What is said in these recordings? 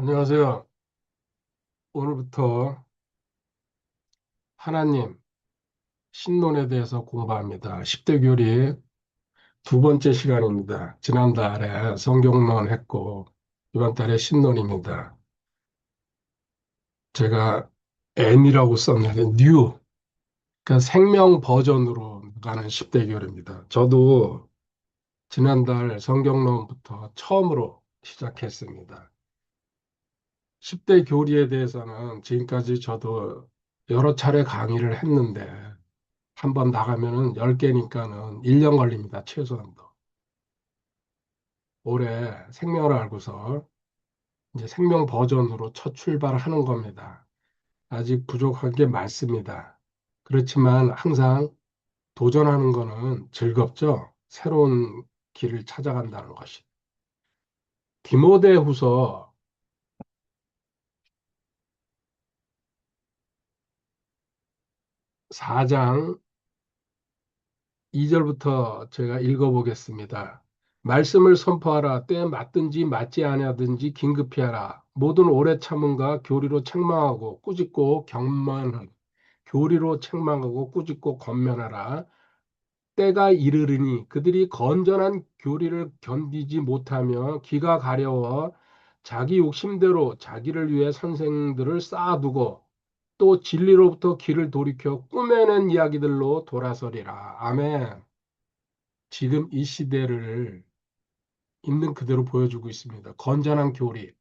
안녕하세요. 오늘부터 하나님 신론에 대해서 공부합니다. 10대 교리 두 번째 시간입니다. 지난달에 성경론 했고 이번 달에 신론입니다. 제가 N이라고 썼는데 뉴, 그러니까 생명 버전으로 가는 10대 교리입니다. 저도 지난달 성경론부터 처음으로 시작했습니다. 10대 교리에 대해서는 지금까지 저도 여러 차례 강의를 했는데 한 번 나가면은 10개니까는 1년 걸립니다. 최소한도. 올해 생명을 알고서 이제 생명 버전으로 첫 출발을 하는 겁니다. 아직 부족한 게 많습니다. 그렇지만 항상 도전하는 거는 즐겁죠. 새로운 길을 찾아간다는 것이. 디모데후서 4장 2절부터 제가 읽어보겠습니다. 말씀을 선포하라. 때에 맞든지 맞지 아니하든지 긴급히 하라. 모든 오래 참음과 교리로 책망하고 꾸짖고 경만하라. 교리로 책망하고 꾸짖고 권면하라. 때가 이르르니 그들이 건전한 교리를 견디지 못하며 귀가 가려워 자기 욕심대로 자기를 위해 선생들을 쌓아두고 또 진리로부터 귀를 돌이켜 꾸며낸 이야기들로 돌아서리라. 아멘. 지금 이 시대를 있는 그대로 보여주고 있습니다. 건전한 교리,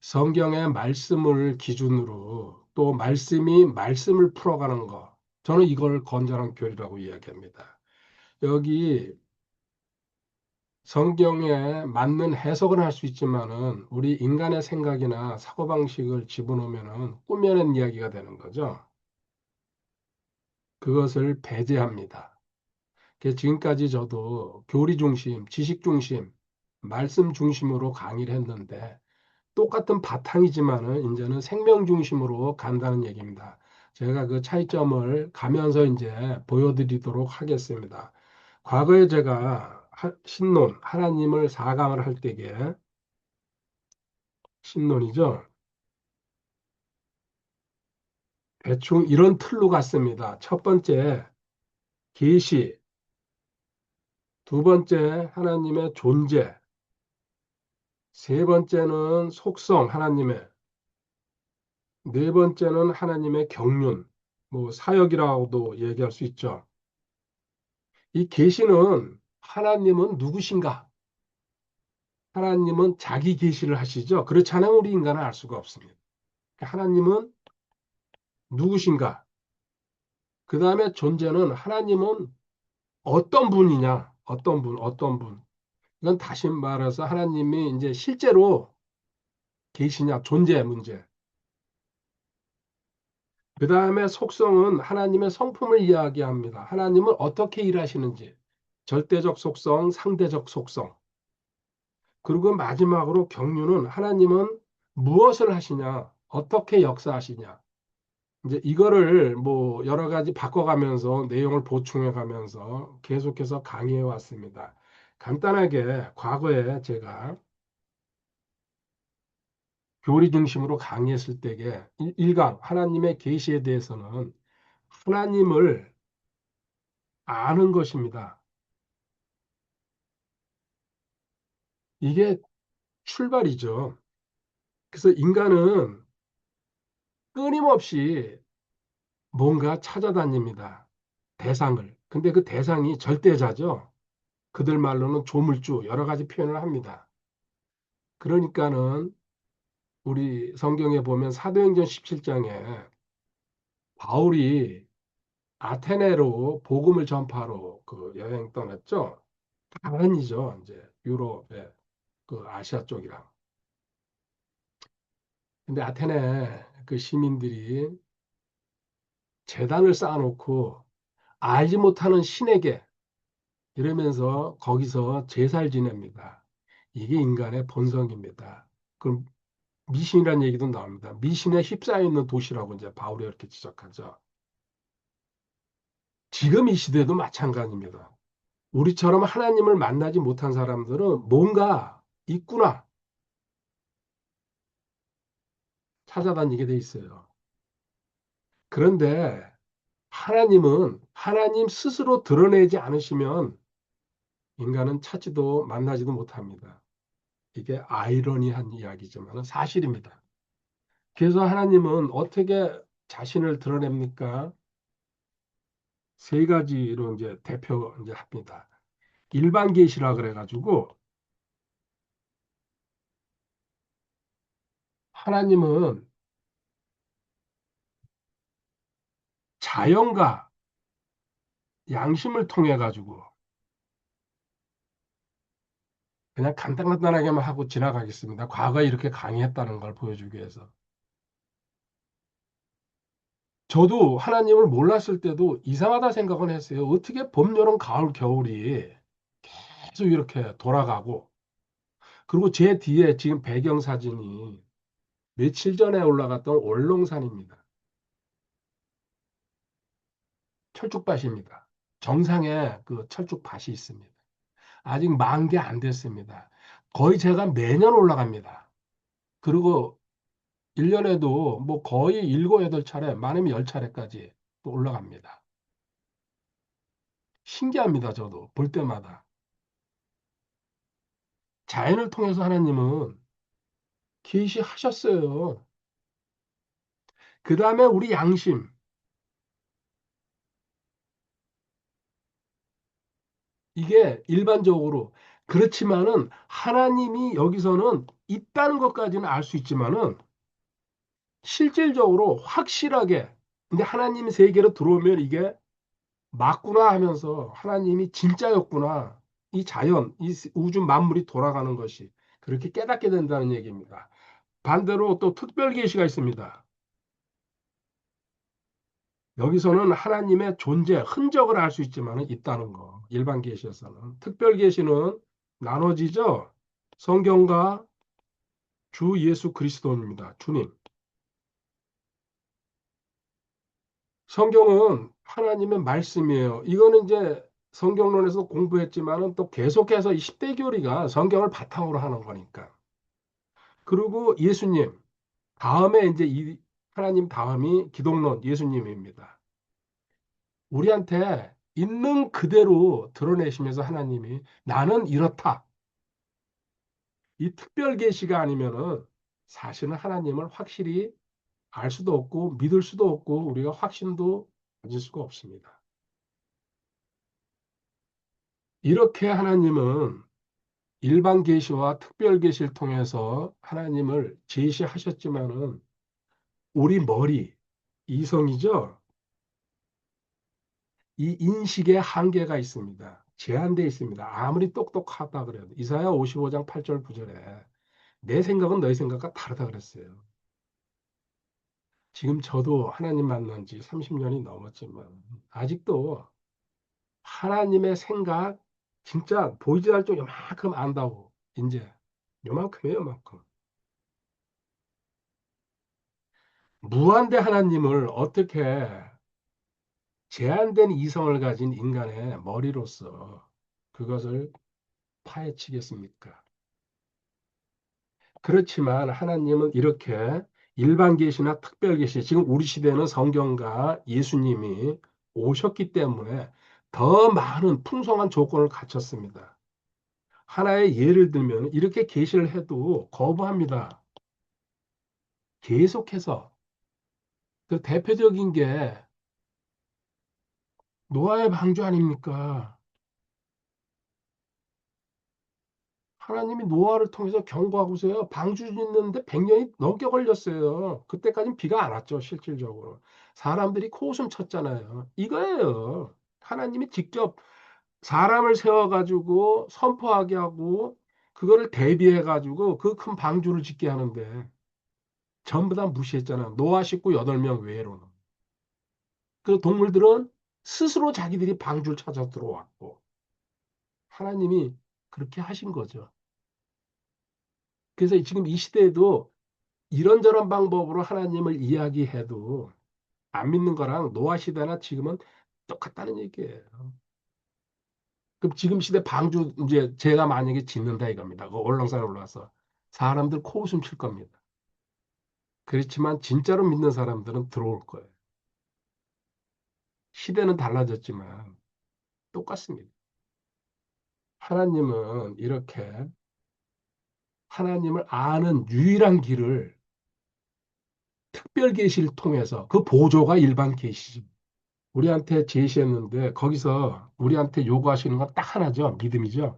성경의 말씀을 기준으로 또 말씀이 말씀을 풀어가는 것. 저는 이걸 건전한 교리라고 이야기합니다. 여기 성경에 맞는 해석은 할 수 있지만은 우리 인간의 생각이나 사고방식을 집어넣으면은 꾸며낸 이야기가 되는 거죠. 그것을 배제합니다. 그래서 지금까지 저도 교리 중심, 지식 중심, 말씀 중심으로 강의를 했는데 똑같은 바탕이지만은 이제는 생명 중심으로 간다는 얘기입니다. 제가 그 차이점을 가면서 이제 보여드리도록 하겠습니다. 과거에 제가 신론, 하나님을 사강을 할 때에 신론이죠. 대충 이런 틀로 갔습니다. 첫 번째, 계시, 두 번째, 하나님의 존재, 세 번째는 속성, 하나님의, 네 번째는 하나님의 경륜, 뭐 사역이라고도 얘기할 수 있죠. 이 계시는 하나님은 누구신가? 하나님은 자기 계시를 하시죠. 그렇지 않으면 우리 인간은 알 수가 없습니다. 하나님은 누구신가? 그 다음에 존재는 하나님은 어떤 분이냐? 어떤 분, 어떤 분. 이건 다시 말해서 하나님이 이제 실제로 계시냐? 존재 문제. 그 다음에 속성은 하나님의 성품을 이야기합니다. 하나님은 어떻게 일하시는지. 절대적 속성, 상대적 속성. 그리고 마지막으로 경륜은 하나님은 무엇을 하시냐, 어떻게 역사하시냐. 이제 이거를 뭐 여러 가지 바꿔가면서 내용을 보충해 가면서 계속해서 강의해 왔습니다. 간단하게 과거에 제가 교리 중심으로 강의했을 때에 1강 하나님의 계시에 대해서는 하나님을 아는 것입니다. 이게 출발이죠. 그래서 인간은 끊임없이 뭔가 찾아다닙니다. 대상을. 근데 그 대상이 절대자죠. 그들 말로는 조물주, 여러 가지 표현을 합니다. 그러니까는 우리 성경에 보면 사도행전 17장에 바울이 아테네로 복음을 전파로 그 여행 떠났죠. 다른이죠. 이제 유럽의 그 아시아 쪽이랑. 근데 아테네 그 시민들이 제단을 쌓아놓고 알지 못하는 신에게 이러면서 거기서 제사를 지냅니다. 이게 인간의 본성입니다. 그럼 미신이라는 얘기도 나옵니다. 미신에 휩싸여 있는 도시라고 이제 바울이 이렇게 지적하죠. 지금 이 시대도 마찬가지입니다. 우리처럼 하나님을 만나지 못한 사람들은 뭔가 있구나. 찾아다니게 돼 있어요. 그런데 하나님은 하나님 스스로 드러내지 않으시면 인간은 찾지도 만나지도 못합니다. 이게 아이러니한 이야기지만 사실입니다. 그래서 하나님은 어떻게 자신을 드러냅니까? 세 가지로 이제 대표 이제 합니다. 일반 계시라 그래가지고 하나님은 자연과 양심을 통해 가지고 그냥 간단간단하게만 하고 지나가겠습니다. 과거에 이렇게 강의했다는 걸 보여주기 위해서. 저도 하나님을 몰랐을 때도 이상하다 생각은 했어요. 어떻게 봄, 여름, 가을, 겨울이 계속 이렇게 돌아가고, 그리고 제 뒤에 지금 배경 사진이 며칠 전에 올라갔던 월롱산입니다. 철쭉밭입니다. 정상에 그 철쭉밭이 있습니다. 아직 만 개 안 됐습니다. 거의 제가 매년 올라갑니다. 그리고 1년에도 뭐 거의 7, 8차례, 많으면 10차례까지 또 올라갑니다. 신기합니다, 저도. 볼 때마다. 자연을 통해서 하나님은 계시하셨어요. 그 다음에 우리 양심. 이게 일반적으로 그렇지만은 하나님이 여기서는 있다는 것까지는 알 수 있지만은 실질적으로 확실하게 근데 하나님 세계로 들어오면 이게 맞구나 하면서 하나님이 진짜였구나. 이 자연, 이 우주 만물이 돌아가는 것이 그렇게 깨닫게 된다는 얘기입니다. 반대로 또 특별 계시가 있습니다. 여기서는 하나님의 존재, 흔적을 알 수 있지만 있다는 거. 일반 계시에서는. 특별 계시는 나눠지죠. 성경과 주 예수 그리스도입니다. 주님. 성경은 하나님의 말씀이에요. 이거는 이제 성경론에서 공부했지만은 또 계속해서 이 10대 교리가 성경을 바탕으로 하는 거니까. 그리고 예수님, 다음에 이제 이 하나님 다음이 기독론 예수님입니다. 우리한테 있는 그대로 드러내시면서 하나님이 나는 이렇다. 이 특별 계시가 아니면은 사실은 하나님을 확실히 알 수도 없고 믿을 수도 없고 우리가 확신도 가질 수가 없습니다. 이렇게 하나님은 일반 계시와 특별 계시를 통해서 하나님을 제시하셨지만은 우리 머리, 이성이죠. 이 인식에 한계가 있습니다. 제한되어 있습니다. 아무리 똑똑하다 그래도 이사야 55장 8절 9절에 내 생각은 너희 생각과 다르다 그랬어요. 지금 저도 하나님 만난 지 30년이 넘었지만 아직도 하나님의 생각 진짜 보이지 않을 정 요만큼 안다고 이제 요만큼이에요, 요만큼. 무한대 하나님을 어떻게 제한된 이성을 가진 인간의 머리로서 그것을 파헤치겠습니까? 그렇지만 하나님은 이렇게 일반 계시나 특별 계시, 지금 우리 시대는 성경과 예수님이 오셨기 때문에 더 많은 풍성한 조건을 갖췄습니다. 하나의 예를 들면 이렇게 계시를 해도 거부합니다. 계속해서 그 대표적인 게 노아의 방주 아닙니까? 하나님이 노아를 통해서 경고하고서요. 방주 짓는데 100년이 넘게 걸렸어요. 그때까지는 비가 안 왔죠, 실질적으로. 사람들이 코웃음 쳤잖아요. 이거예요. 하나님이 직접 사람을 세워가지고 선포하게 하고 그거를 대비해가지고 그 큰 방주를 짓게 하는데 전부 다 무시했잖아. 노아 식구 8명 외로는. 그 동물들은 스스로 자기들이 방주를 찾아 들어왔고 하나님이 그렇게 하신 거죠. 그래서 지금 이 시대에도 이런저런 방법으로 하나님을 이야기해도 안 믿는 거랑 노아 시대나 지금은 똑같다는 얘기예요. 그럼 지금 시대 방주 이제 제가 만약에 짓는다 이겁니다. 그 얼렁산에 올라가서 사람들 코웃음 칠 겁니다. 그렇지만 진짜로 믿는 사람들은 들어올 거예요. 시대는 달라졌지만 똑같습니다. 하나님은 이렇게 하나님을 아는 유일한 길을 특별 계시를 통해서 그 보조가 일반 계시죠. 우리한테 제시했는데 거기서 우리한테 요구하시는 건 딱 하나죠. 믿음이죠.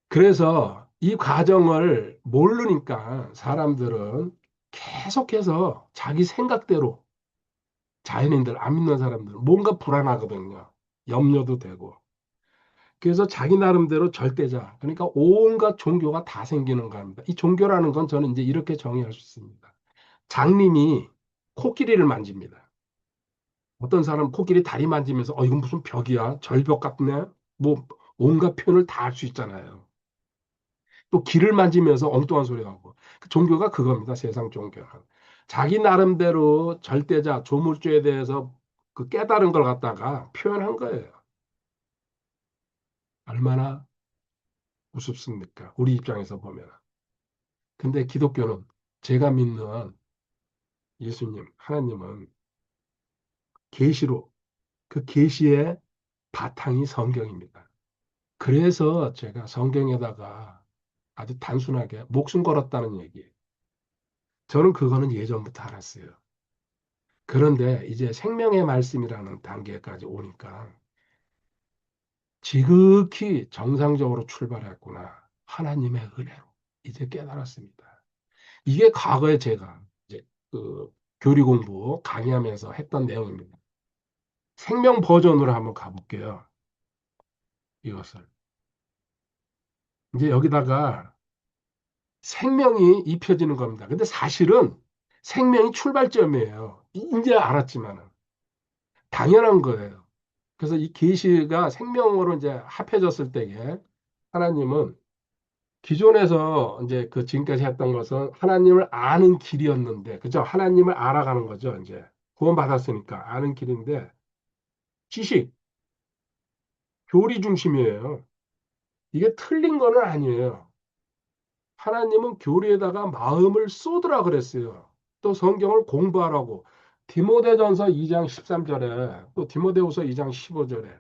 그래서 이 과정을 모르니까 사람들은 계속해서 자기 생각대로 자연인들 안 믿는 사람들은 뭔가 불안하거든요. 염려도 되고. 그래서 자기 나름대로 절대자. 그러니까 온갖 종교가 다 생기는 겁니다. 이 종교라는 건 저는 이제 이렇게 정의할 수 있습니다. 장님이 코끼리를 만집니다. 어떤 사람 코끼리 다리 만지면서 이건 무슨 벽이야? 절벽 같네? 뭐 온갖 표현을 다 할 수 있잖아요. 또 귀를 만지면서 엉뚱한 소리 하고. 그 종교가 그겁니다. 세상 종교는. 자기 나름대로 절대자, 조물주에 대해서 그 깨달은 걸 갖다가 표현한 거예요. 얼마나 우습습니까? 우리 입장에서 보면. 근데 기독교는 제가 믿는 예수님, 하나님은 계시로 그 계시의 바탕이 성경입니다. 그래서 제가 성경에다가 아주 단순하게 목숨 걸었다는 얘기. 저는 그거는 예전부터 알았어요. 그런데 이제 생명의 말씀이라는 단계까지 오니까 지극히 정상적으로 출발했구나. 하나님의 은혜로 이제 깨달았습니다. 이게 과거에 제가 이제 그 교리 공부 강의하면서 했던 내용입니다. 생명 버전으로 한번 가볼게요. 이것을. 이제 여기다가 생명이 입혀지는 겁니다. 근데 사실은 생명이 출발점이에요. 이제 알았지만은 당연한 거예요. 그래서 이 계시가 생명으로 이제 합해졌을 때에 하나님은 기존에서 이제 그 지금까지 했던 것은 하나님을 아는 길이었는데, 그죠? 하나님을 알아가는 거죠. 이제 구원받았으니까 아는 길인데 지식, 교리 중심이에요. 이게 틀린 거는 아니에요. 하나님은 교리에다가 마음을 쏟으라 그랬어요. 또 성경을 공부하라고. 디모데전서 2장 13절에 또 디모데후서 2장 15절에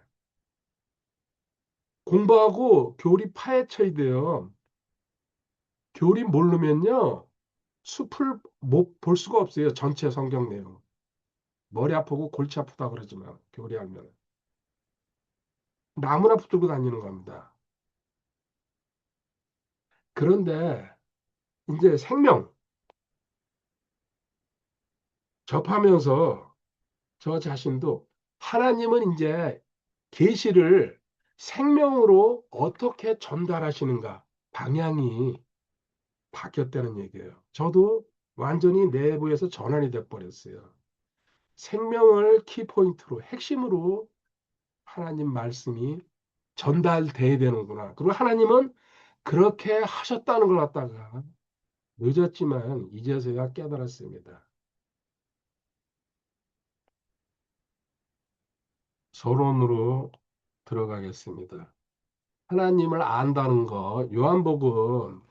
공부하고 교리 파헤쳐야 돼요. 교리 모르면요. 숲을 못 볼 수가 없어요. 전체 성경 내용. 머리 아프고 골치 아프다 그러지만 교리 알면 나무나 붙들고 다니는 겁니다. 그런데 이제 생명 접하면서 저 자신도 하나님은 이제 계시를 생명으로 어떻게 전달하시는가 방향이 바뀌었다는 얘기예요. 저도 완전히 내부에서 전환이 돼 버렸어요. 생명을 키포인트로 핵심으로 하나님 말씀이 전달돼야 되는구나. 그리고 하나님은 그렇게 하셨다는 걸 갖다가 늦었지만 이제서야 깨달았습니다. 서론으로 들어가겠습니다. 하나님을 안다는 거 요한복음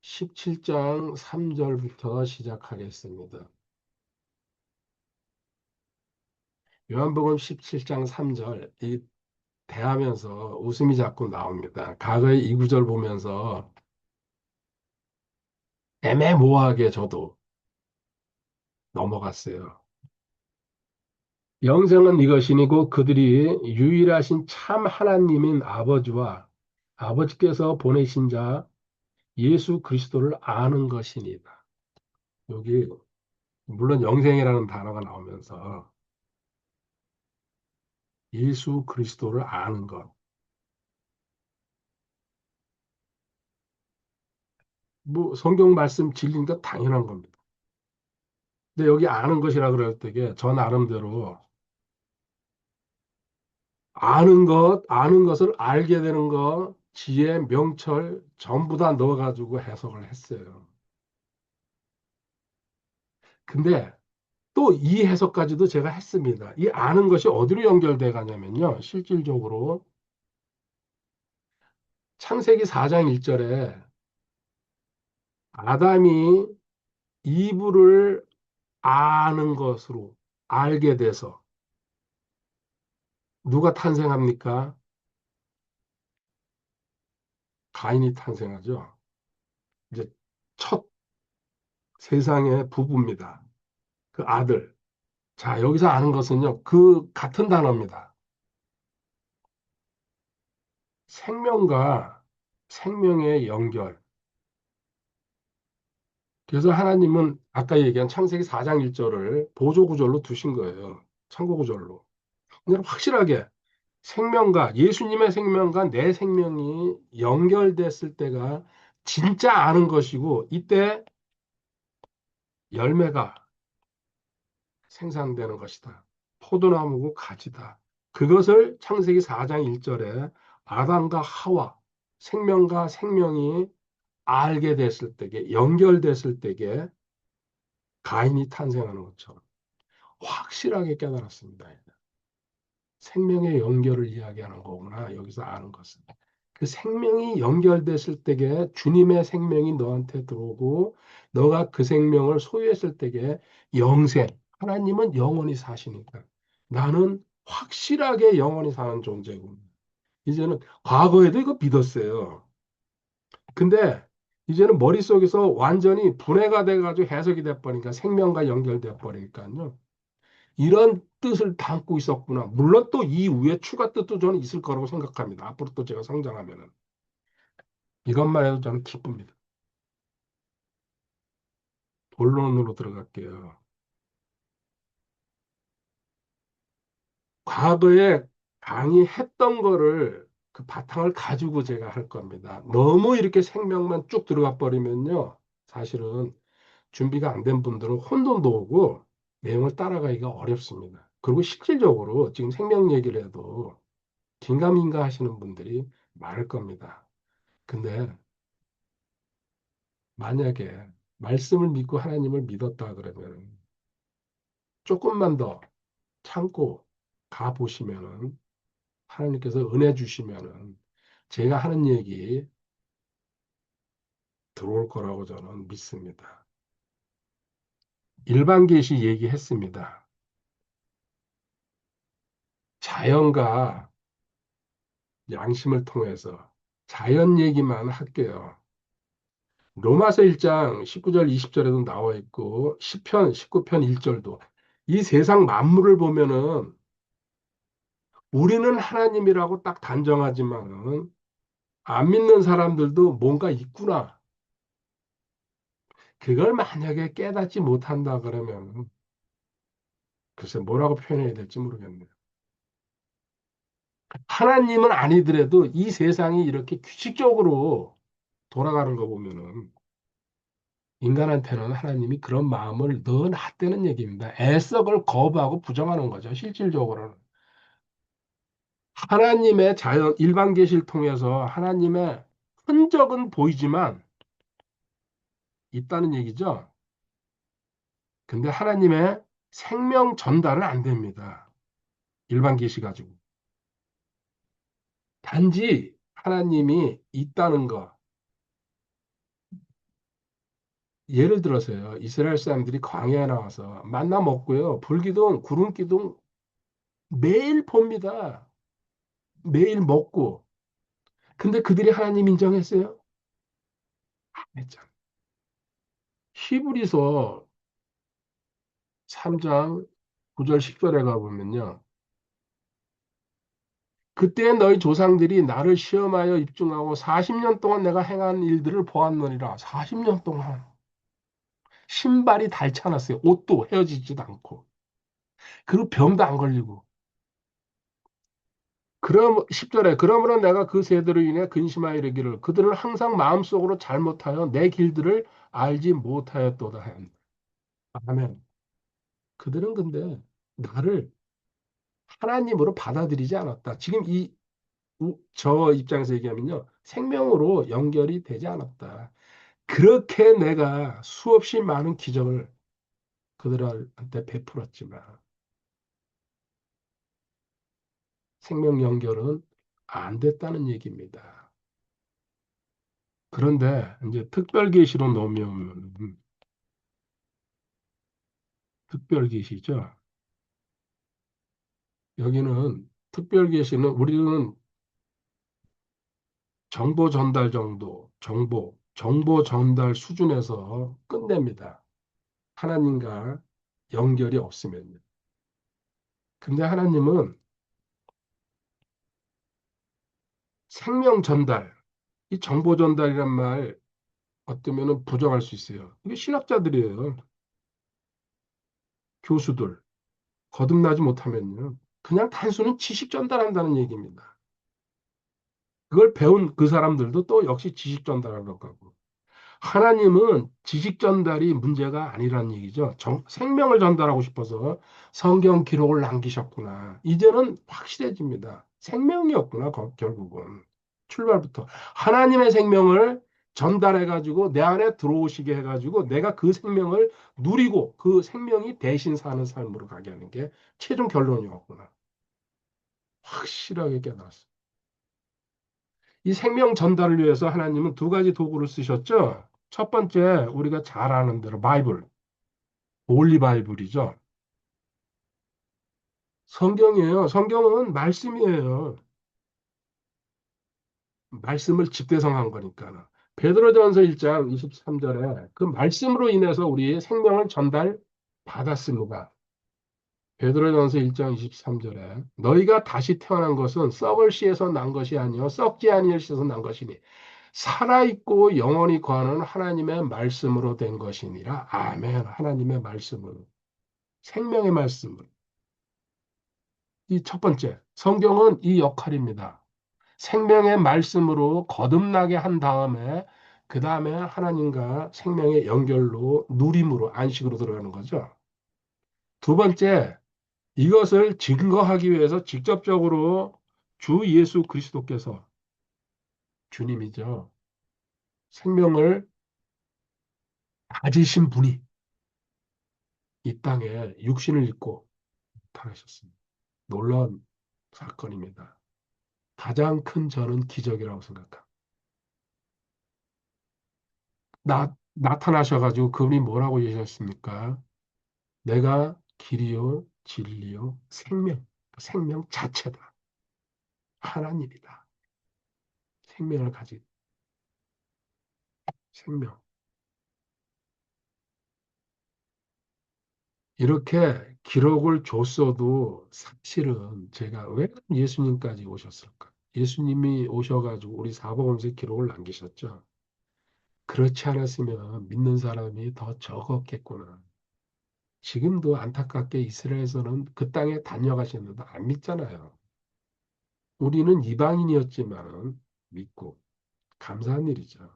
17장 3절부터 시작하겠습니다. 요한복음 17장 3절 이 대하면서 웃음이 자꾸 나옵니다. 과거에 이 구절 보면서 애매모호하게 저도 넘어갔어요. 영생은 이것이니고 그들이 유일하신 참 하나님인 아버지와 아버지께서 보내신 자 예수 그리스도를 아는 것이니라. 여기 물론 영생이라는 단어가 나오면서 예수 그리스도를 아는 것. 뭐 성경 말씀 진리인 거 당연한 겁니다. 근데 여기 아는 것이라 그럴 때게 저 나름대로 아는 것을 알게 되는 것, 지혜, 명철 전부 다 넣어가지고 해석을 했어요. 근데 또 이 해석까지도 제가 했습니다. 이 아는 것이 어디로 연결돼 가냐면요. 실질적으로 창세기 4장 1절에 아담이 이브를 아는 것으로 알게 돼서 누가 탄생합니까? 가인이 탄생하죠. 이제 첫 세상의 부부입니다. 그 아들. 자, 여기서 아는 것은요, 그 같은 단어입니다. 생명과 생명의 연결. 그래서 하나님은 아까 얘기한 창세기 4장 1절을 보조구절로 두신 거예요. 참고구절로. 그냥 확실하게 생명과 예수님의 생명과 내 생명이 연결됐을 때가 진짜 아는 것이고 이때 열매가 생산되는 것이다. 포도나무고 가지다. 그것을 창세기 4장 1절에 아담과 하와 생명과 생명이 알게 됐을 때게 연결됐을 때게 가인이 탄생하는 것처럼 확실하게 깨달았습니다. 생명의 연결을 이야기하는 거구나. 여기서 아는 것은. 그 생명이 연결됐을 때에 주님의 생명이 너한테 들어오고 너가 그 생명을 소유했을 때에 영생. 하나님은 영원히 사시니까. 나는 확실하게 영원히 사는 존재고. 이제는 과거에도 이거 믿었어요. 근데 이제는 머릿속에서 완전히 분해가 돼가지고 해석이 돼버리니까 생명과 연결돼 버리니까요. 이런 뜻을 담고 있었구나. 물론 또 이후에 추가 뜻도 저는 있을 거라고 생각합니다. 앞으로 또 제가 성장하면은. 이것만 해도 저는 기쁩니다. 본론으로 들어갈게요. 과거에 강의했던 거를 그 바탕을 가지고 제가 할 겁니다. 너무 이렇게 생명만 쭉 들어가 버리면요. 사실은 준비가 안 된 분들은 혼돈도 오고 내용을 따라가기가 어렵습니다. 그리고 실질적으로 지금 생명 얘기를 해도 긴가민가 하시는 분들이 많을 겁니다. 근데 만약에 말씀을 믿고 하나님을 믿었다 그러면 조금만 더 참고 가보시면은 하나님께서 은혜 주시면은 제가 하는 얘기 들어올 거라고 저는 믿습니다. 일반 계시 얘기했습니다. 자연과 양심을 통해서 자연 얘기만 할게요. 로마서 1장 19절 20절에도 나와 있고 시편 19편 1절도 이 세상 만물을 보면은 우리는 하나님이라고 딱 단정하지만은 안 믿는 사람들도 뭔가 있구나. 그걸 만약에 깨닫지 못한다 그러면 글쎄 뭐라고 표현해야 될지 모르겠네요. 하나님은 아니더라도 이 세상이 이렇게 규칙적으로 돌아가는 거 보면은 인간한테는 하나님이 그런 마음을 넣어놨다는 얘기입니다. 애써 그걸 거부하고 부정하는 거죠. 실질적으로는. 하나님의 자연, 일반 계시를 통해서 하나님의 흔적은 보이지만 있다는 얘기죠. 근데 하나님의 생명 전달은 안 됩니다. 일반 계시 가지고. 단지 하나님이 있다는 거. 예를 들어서요. 이스라엘 사람들이 광야에 나와서 만나 먹고요. 불기둥, 구름기둥 매일 봅니다. 매일 먹고. 근데 그들이 하나님 인정했어요? 안 했잖아요. 히브리서 3장 9절 10절에 가보면요. 그때 너희 조상들이 나를 시험하여 입증하고 40년 동안 내가 행한 일들을 보았느니라. 40년 동안. 신발이 닳지 않았어요. 옷도 헤어지지도 않고. 그리고 병도 안 걸리고. 그럼 10절에 그러므로 내가 그 세대로 인해 근심하여 이르기를 그들은 항상 마음속으로 잘못하여 내 길들을 알지 못하였도다 하였다. 아멘. 그들은 근데 나를 하나님으로 받아들이지 않았다. 지금 저 입장에서 얘기하면요. 생명으로 연결이 되지 않았다. 그렇게 내가 수없이 많은 기적을 그들한테 베풀었지만 생명 연결은 안 됐다는 얘기입니다. 그런데 이제 특별 계시로 놓으면 특별 계시죠. 여기는 특별 계시는 우리는 정보 전달 정도, 정보 전달 수준에서 끝냅니다. 하나님과 연결이 없으면요. 근데 하나님은 생명 전달, 이 정보 전달이란 말 어쩌면은 부정할 수 있어요. 이게 신학자들이에요. 교수들. 거듭나지 못하면요. 그냥 단순한 지식 전달한다는 얘기입니다. 그걸 배운 그 사람들도 또 역시 지식 전달하려고 하고. 하나님은 지식 전달이 문제가 아니라는 얘기죠. 생명을 전달하고 싶어서 성경 기록을 남기셨구나. 이제는 확실해집니다. 생명이었구나, 결국은. 출발부터. 하나님의 생명을 전달해가지고 내 안에 들어오시게 해가지고 내가 그 생명을 누리고 그 생명이 대신 사는 삶으로 가게 하는 게 최종 결론이었구나. 확실하게 깨달았어. 이 생명 전달을 위해서 하나님은 두 가지 도구를 쓰셨죠. 첫 번째, 우리가 잘 아는 대로 바이블, 올리 바이블이죠. 성경이에요. 성경은 말씀이에요. 말씀을 집대성한 거니까. 베드로전서 1장 23절에 그 말씀으로 인해서 우리의 생명을 전달 받았습니다. 베드로전서 1장 23절에 너희가 다시 태어난 것은 썩을 씨에서 난 것이 아니요 썩지 아니할 씨에서 난 것이니 살아있고 영원히 거하는 하나님의 말씀으로 된 것이니라. 아멘. 하나님의 말씀으로. 생명의 말씀으로. 이 첫 번째. 성경은 이 역할입니다. 생명의 말씀으로 거듭나게 한 다음에 그 다음에 하나님과 생명의 연결로 누림으로 안식으로 들어가는 거죠. 두 번째, 이것을 증거하기 위해서 직접적으로 주 예수 그리스도께서 주님이죠. 생명을 가지신 분이 이 땅에 육신을 입고 나타나셨습니다. 놀라운 사건입니다. 가장 큰 저는 기적이라고 생각합니다. 나타나셔가지고 그분이 뭐라고 얘기하셨습니까? 내가 길이요, 진리요, 생명 자체다. 하나님이다. 생명을 가진 생명. 이렇게 기록을 줬어도 사실은 제가 왜 예수님까지 오셨을까? 예수님이 오셔가지고 우리 사복음서 기록을 남기셨죠. 그렇지 않았으면 믿는 사람이 더 적었겠구나. 지금도 안타깝게 이스라엘에서는 그 땅에 다녀가시는데 안 믿잖아요. 우리는 이방인이었지만 믿고 감사한 일이죠.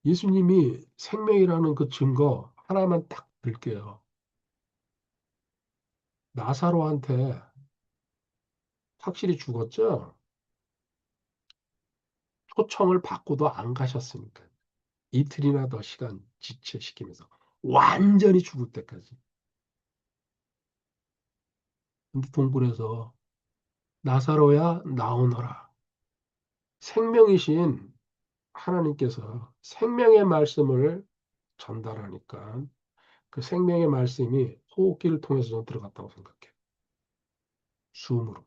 예수님이 생명이라는 그 증거 하나만 딱 들게요. 나사로한테 확실히 죽었죠? 초청을 받고도 안 가셨으니까. 이틀이나 더 시간 지체시키면서 완전히 죽을 때까지. 근데 동굴에서 나사로야 나오너라. 생명이신 하나님께서 생명의 말씀을 전달하니까 그 생명의 말씀이 호흡기를 통해서 좀 들어갔다고 생각해요. 숨으로.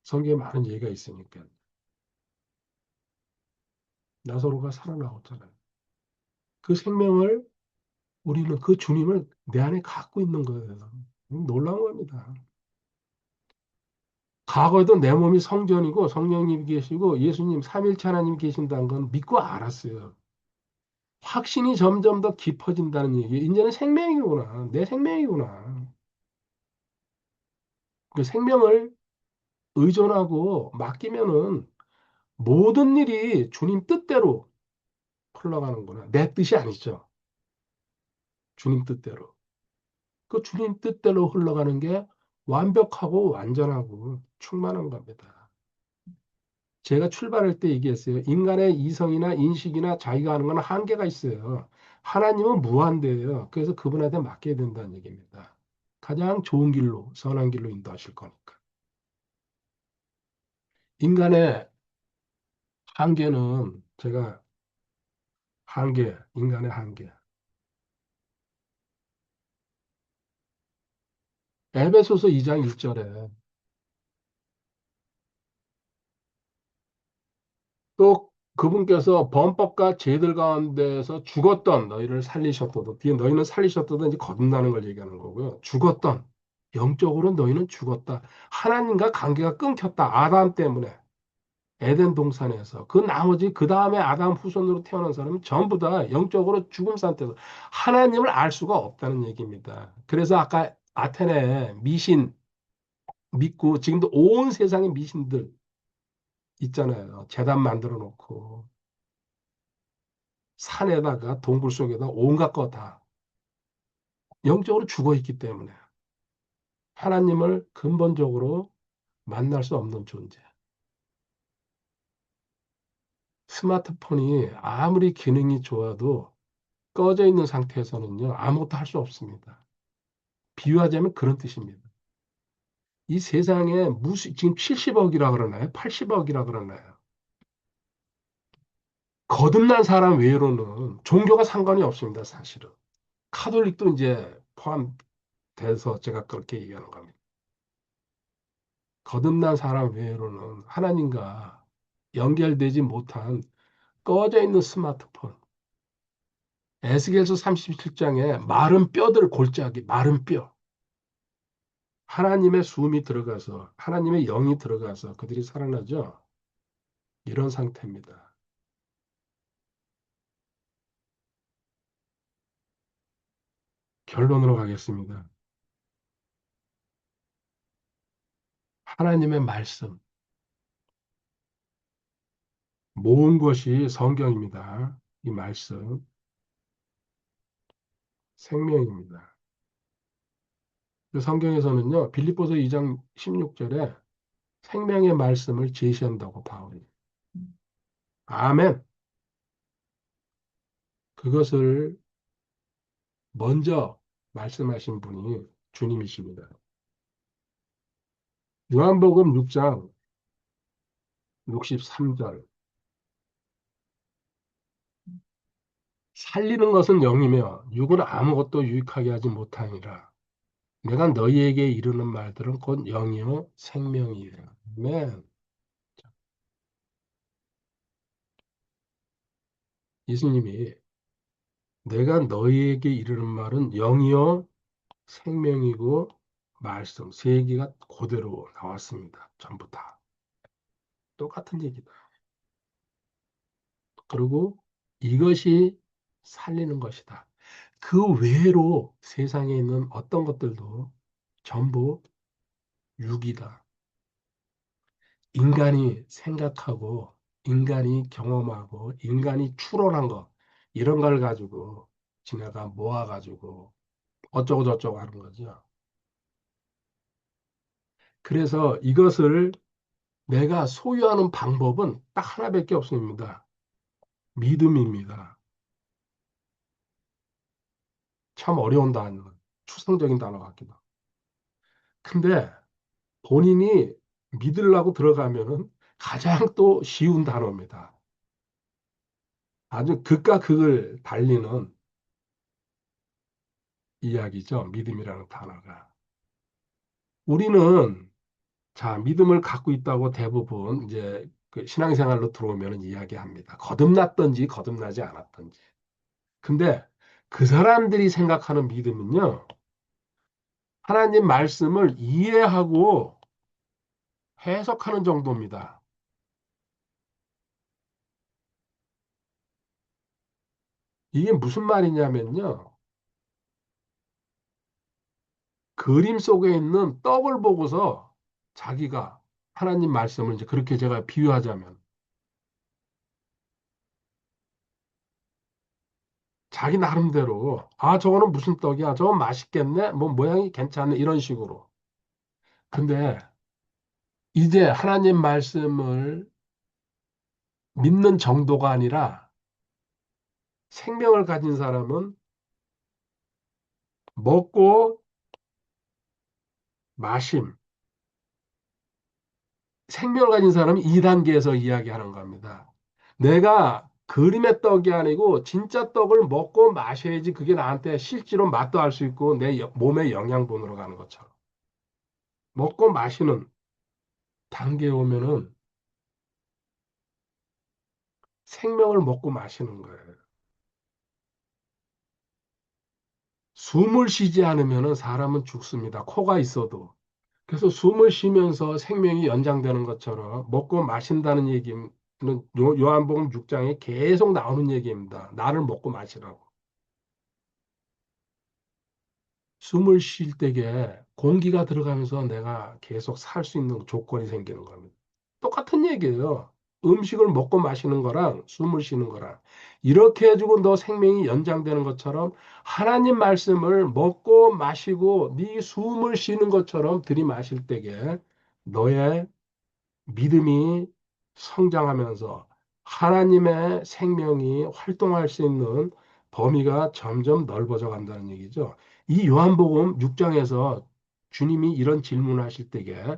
성경에 많은 예가 있으니까. 나사로가 살아나왔잖아요. 그 생명을 우리는 그 주님을 내 안에 갖고 있는 거예요. 놀라운 겁니다. 과거에도 내 몸이 성전이고 성령님이 계시고 예수님 삼일체 하나님 계신다는 건 믿고 알았어요. 확신이 점점 더 깊어진다는 얘기. 이제는 생명이구나. 내 생명이구나. 그 생명을 의존하고 맡기면은 모든 일이 주님 뜻대로 흘러가는구나. 내 뜻이 아니죠. 주님 뜻대로. 그 주님 뜻대로 흘러가는 게 완벽하고 완전하고 충만한 겁니다. 제가 출발할 때 얘기했어요. 인간의 이성이나 인식이나 자기가 하는 건 한계가 있어요. 하나님은 무한대예요. 그래서 그분한테 맡겨야 된다는 얘기입니다. 가장 좋은 길로, 선한 길로 인도하실 거니까. 인간의 한계는 제가 한계, 인간의 한계. 에베소서 2장 1절에 또 그분께서 범법과 죄들 가운데서 죽었던 너희를 살리셨도다. 뒤에 너희는 살리셨도다 이제 거듭나는 걸 얘기하는 거고요. 죽었던 영적으로 너희는 죽었다. 하나님과 관계가 끊겼다. 아담 때문에. 에덴 동산에서 그 나머지 그 다음에 아담 후손으로 태어난 사람은 전부 다 영적으로 죽음 상태에서 하나님을 알 수가 없다는 얘기입니다. 그래서 아까 아테네 미신 믿고 지금도 온 세상의 미신들 있잖아요. 재단 만들어 놓고 산에다가 동굴 속에다 온갖 거 다 영적으로 죽어 있기 때문에 하나님을 근본적으로 만날 수 없는 존재. 스마트폰이 아무리 기능이 좋아도 꺼져 있는 상태에서는요, 아무것도 할 수 없습니다. 비유하자면 그런 뜻입니다. 이 세상에 지금 70억이라 그러나요? 80억이라 그러나요? 거듭난 사람 외로는 종교가 상관이 없습니다, 사실은. 카톨릭도 이제 포함돼서 제가 그렇게 얘기하는 겁니다. 거듭난 사람 외로는 하나님과 연결되지 못한 꺼져 있는 스마트폰. 에스겔서 37장에 마른 뼈들 골짜기, 마른 뼈. 하나님의 숨이 들어가서, 하나님의 영이 들어가서 그들이 살아나죠. 이런 상태입니다. 결론으로 가겠습니다. 하나님의 말씀, 모은 것이 성경입니다. 이 말씀, 생명입니다. 그 성경에서는요, 빌립보서 2장 16절에 생명의 말씀을 제시한다고 바울이. 아멘. 그것을 먼저 말씀하신 분이 주님이십니다. 요한복음 6장 63절. 살리는 것은 영이며 육은 아무것도 유익하게 하지 못하니라. 내가 너희에게 이르는 말들은 곧 영이요 생명이라. 아멘. 예수님이 내가 너희에게 이르는 말은 영이요 생명이고 말씀 세 개가 그대로 나왔습니다. 전부 다 똑같은 얘기다. 그리고 이것이 살리는 것이다. 그 외로 세상에 있는 어떤 것들도 전부 육이다. 인간이 생각하고 인간이 경험하고 인간이 추론한 거 이런 걸 가지고 지네가 모아가지고 어쩌고 저쩌고 하는 거죠. 그래서 이것을 내가 소유하는 방법은 딱 하나밖에 없습니다. 믿음입니다. 참 어려운 단어, 추상적인 단어 같기도 하고. 근데 본인이 믿으려고 들어가면은 가장 또 쉬운 단어입니다. 아주 극과 극을 달리는 이야기죠. 믿음이라는 단어가. 우리는 자, 믿음을 갖고 있다고 대부분 이제 그 신앙생활로 들어오면 이야기합니다. 거듭났든지 거듭나지 않았든지. 근데 그 사람들이 생각하는 믿음은요, 하나님 말씀을 이해하고 해석하는 정도입니다. 이게 무슨 말이냐면요, 그림 속에 있는 떡을 보고서 자기가 하나님 말씀을 이제 그렇게 제가 비유하자면 자기 나름대로 아, 저거는 무슨 떡이야? 저건 맛있겠네? 뭐 모양이 괜찮네? 이런 식으로. 근데 이제 하나님 말씀을 믿는 정도가 아니라 생명을 가진 사람은 먹고 마심, 생명을 가진 사람은 2단계에서 이야기하는 겁니다. 내가 그림의 떡이 아니고 진짜 떡을 먹고 마셔야지 그게 나한테 실제로 맛도 알 수 있고 내 몸에 영양분으로 가는 것처럼. 먹고 마시는 단계에 오면은 생명을 먹고 마시는 거예요. 숨을 쉬지 않으면은 사람은 죽습니다. 코가 있어도. 그래서 숨을 쉬면서 생명이 연장되는 것처럼 먹고 마신다는 얘기는 요한복음 6장에 계속 나오는 얘기입니다. 나를 먹고 마시라고. 숨을 쉴 때에 공기가 들어가면서 내가 계속 살 수 있는 조건이 생기는 겁니다. 똑같은 얘기예요. 음식을 먹고 마시는 거랑 숨을 쉬는 거랑 이렇게 해주고 너 생명이 연장되는 것처럼 하나님 말씀을 먹고 마시고 네 숨을 쉬는 것처럼 들이마실 때에 너의 믿음이 성장하면서 하나님의 생명이 활동할 수 있는 범위가 점점 넓어져 간다는 얘기죠. 이 요한복음 6장에서 주님이 이런 질문을 하실 때에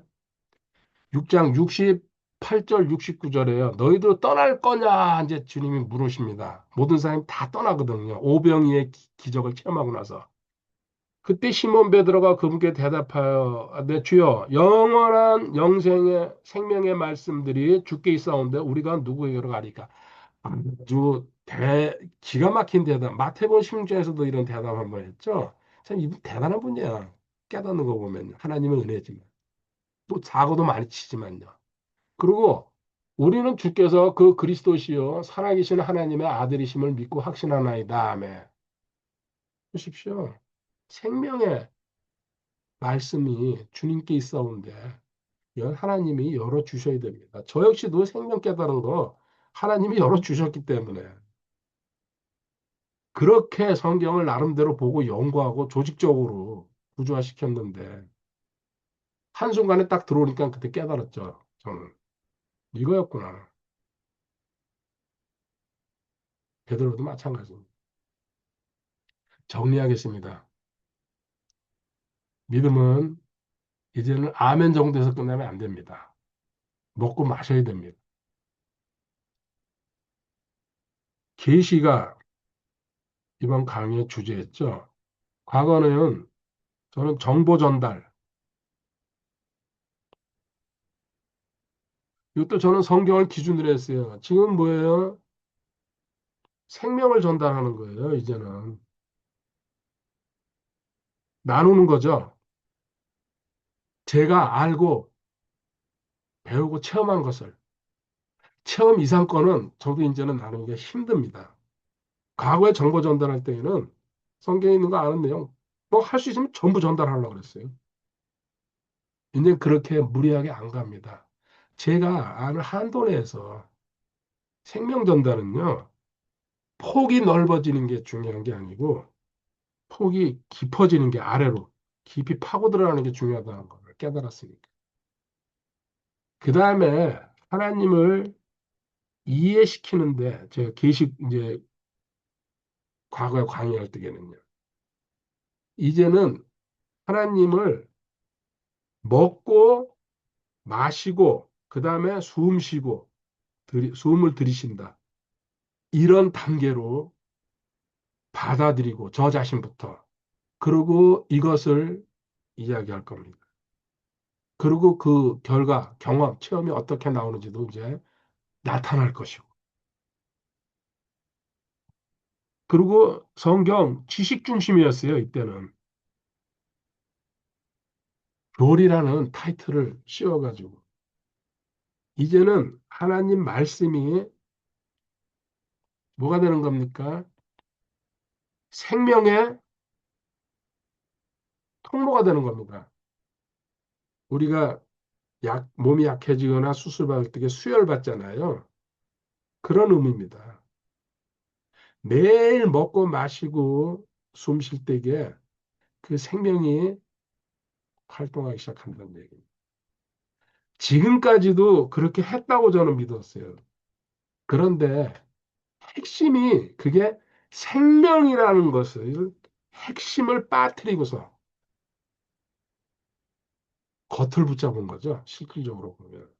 6장 68절, 69절에요. 너희들 떠날 거냐? 이제 주님이 물으십니다. 모든 사람이 다 떠나거든요. 오병이의 기적을 체험하고 나서. 그때 시몬 베드로가 그분께 대답하여 내 주여 영원한 영생의 생명의 말씀들이 주께 있사온데 우리가 누구에게로 가리까 아주 기가 막힌 대답 마태복음 16장에서도 이런 대답 한번 했죠. 참 이분 대단한 분이야. 깨닫는 거 보면 하나님의 은혜지만 또 사고도 많이 치지만요. 그리고 우리는 주께서 그 그리스도시요 살아계신 하나님의 아들이심을 믿고 확신하나이다. 아멘. 보십시오. 생명의 말씀이 주님께 있어온데 이건 하나님이 열어 주셔야 됩니다. 저 역시도 생명 깨달은 거 하나님이 열어 주셨기 때문에 그렇게 성경을 나름대로 보고 연구하고 조직적으로 구조화시켰는데 한순간에 딱 들어오니까 그때 깨달았죠. 저는 이거였구나. 베드로도 마찬가지입니다. 정리하겠습니다. 믿음은 이제는 아멘 정도에서 끝나면 안 됩니다. 먹고 마셔야 됩니다. 계시가 이번 강의의 주제였죠. 과거는 저는 정보 전달, 이것도 저는 성경을 기준으로 했어요. 지금 뭐예요? 생명을 전달하는 거예요, 이제는. 나누는 거죠. 제가 알고 배우고 체험한 것을. 체험 이상 거는 저도 이제는 나누기가 힘듭니다. 과거에 정보 전달할 때에는 성경에 있는 거 아는 내용, 뭐 할 수 있으면 전부 전달하려고 그랬어요. 이제 그렇게 무리하게 안 갑니다. 제가 아는 한도 내에서 생명 전달은요, 폭이 넓어지는 게 중요한 게 아니고, 폭이 깊어지는 게 아래로 깊이 파고 들어가는 게 중요하다는 걸 깨달았으니까. 그 다음에 하나님을 이해시키는데 제가 계시 이제 과거에 강의할 때에는요. 이제는 하나님을 먹고 마시고 그 다음에 숨 쉬고 숨을 들이신다. 이런 단계로 받아들이고 저 자신부터 그리고 이것을 이야기할 겁니다. 그리고 그 결과, 경험, 체험이 어떻게 나오는지도 이제 나타날 것이고. 그리고 성경 지식 중심이었어요, 이때는. 교리라는 타이틀을 씌워가지고. 이제는 하나님 말씀이 뭐가 되는 겁니까? 생명의 통로가 되는 겁니다. 우리가 몸이 약해지거나 수술받을 때 수혈 받잖아요. 그런 의미입니다. 매일 먹고 마시고 숨 쉴 때에 그 생명이 활동하기 시작한다는 얘기입니다. 지금까지도 그렇게 했다고 저는 믿었어요. 그런데 핵심이 그게 생명이라는 것을 핵심을 빠뜨리고서 겉을 붙잡은 거죠. 실질적으로 보면.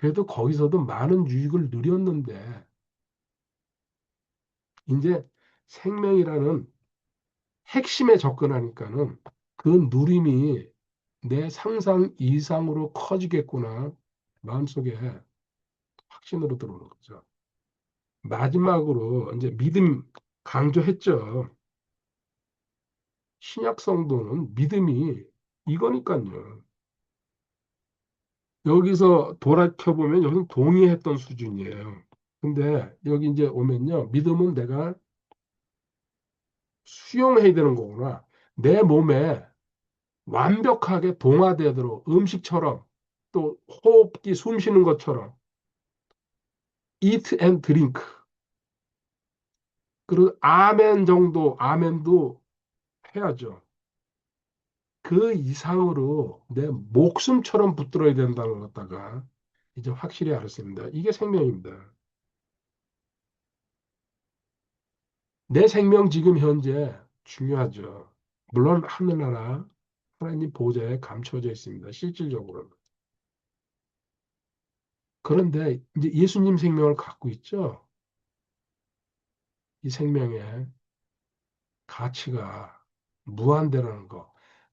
그래도 거기서도 많은 유익을 누렸는데 이제 생명이라는 핵심에 접근하니까는 그 누림이 내 상상 이상으로 커지겠구나 마음속에 확신으로 들어오는 거죠. 마지막으로 이제 믿음 강조했죠. 신약 성도는 믿음이 이거니까요. 여기서 돌이켜보면 여기는 동의했던 수준이에요. 근데 여기 이제 오면요. 믿음은 내가 수용해야 되는 거구나. 내 몸에 완벽하게 동화되도록 음식처럼 또 호흡기 숨 쉬는 것처럼 eat and drink. 그리고 아멘 정도, 아멘도 해야죠. 그 이상으로 내 목숨처럼 붙들어야 된다는 것 갖다가 이제 확실히 알았습니다. 이게 생명입니다. 내 생명 지금 현재 중요하죠. 물론 하늘나라 하나님 보좌에 감춰져 있습니다. 실질적으로는. 그런데 이제 예수님 생명을 갖고 있죠. 이 생명의 가치가 무한대라는 거.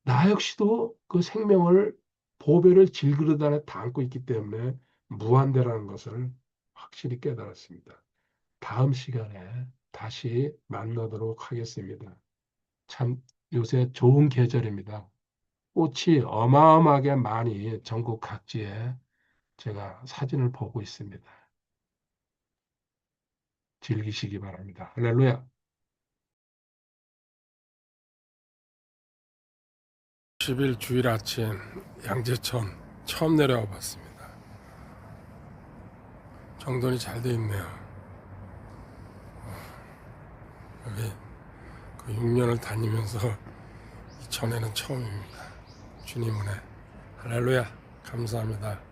나 역시도 그 생명을 보배를 질그릇 안에 담고 있기 때문에 무한대라는 것을 확실히 깨달았습니다. 다음 시간에 다시 만나도록 하겠습니다. 참 요새 좋은 계절입니다. 꽃이 어마어마하게 많이 전국 각지에 제가 사진을 보고 있습니다. 즐기시기 바랍니다. 할렐루야. 10일 주일 아침 양재천 처음 내려와 봤습니다. 정돈이 잘 돼 있네요. 여기 그 6년을 다니면서 이 전에는 처음입니다. 주님 은혜. 할렐루야. 감사합니다.